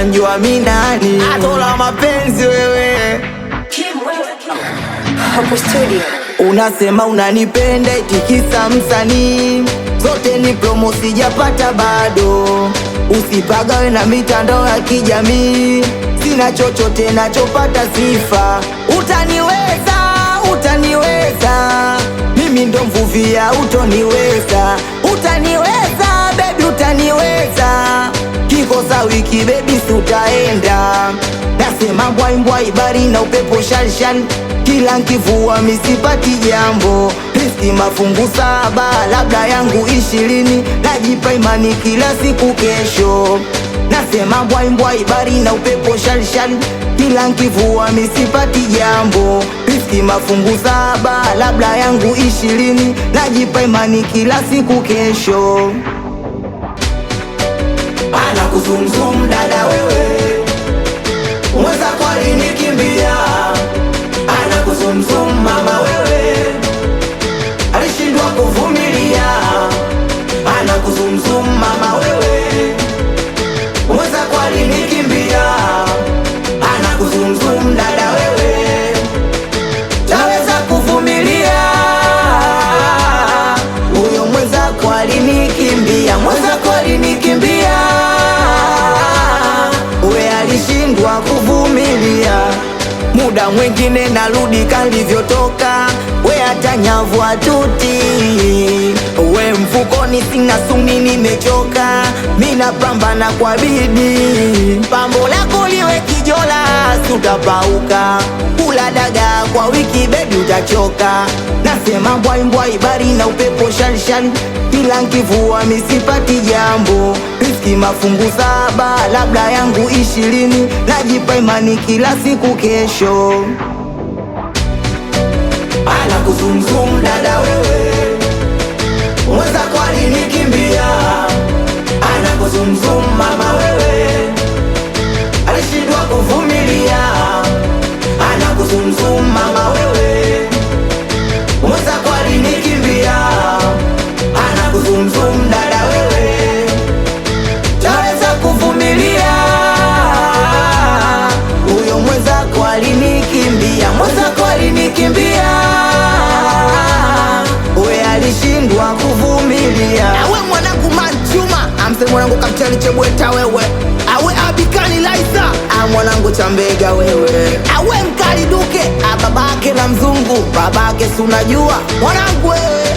unanjua mimi nani? Atola mapenzi wewe Hapo studio unasema unanipenda eti kisa msanii, zote ni promo sijapata bado. Usipagawe na mitandao ya kijamii, sina chochote nachopata sifa. Utaniweza, utaniweza, mimi ndo mvuvia utoniweza. Utaniweza baby, utaniweza, kikosa wiki baby si utaenda. Nasema mbwai mbwai bari na upepo shalshal, kila nkivua misipati jambo. Riski mafungu 7 labda yangu 20, najipa imani kila siku kesho. Nasema mbwai mbwai bari na upepo shalshal, kila nkivua misipati jambo. Riski mafungu 7 labda yangu 20, najipa imani kila siku kesho. Ana kuzumzum dada wewe, mweza kwa alinikimbia. Ana kuzumzum mama wewe, alishindwa kuvumilia. Ana kuzumzum mama wewe, mweza kwa alinikimbia. Ana kuzumzum dada wewe, taweza kuvumilia. Huyo mweza kwa alinikimbia, mweza kwa alinikimbia, we alishindwa kuvumilia. Muda mwingine narudi kalivyotoka, we hata nyavu atuti. We mfukoni sina sumi, nimechoka, mina pambana kwa bidii. Pambo lako liwe kijola, sutapauka. Kula daga kwa wiki baby utachoka. Nasema mbwai mbwai bari na upepo shalshal, kila nkivua misipati jambo. Riski mafungu 7 labda yangu 20, najipa imani kila siku kesho. Ana kuzumzum dada wewe, mweza kwa alinikimbia. Ana kuzumzum mama wewe, alishindwa kuvumilia. Ana kuzumzum mama wewe, mweza kwa alinikimbia. Ana kuzumzum dada wewe, taweza kuvumilia. Huyo mweza kwa alinikimbia, mweza kwa alinikimbia, we alishindwa kuvumilia. Awe mwanangu Manchuma, amse mwanangu Kapteni Chebweta wewe. Awe Abikani Laisa, mwanangu Chambega wewe. Awe Mkali Duke, babake na mzungu, babake si unajua mwanangu wewe.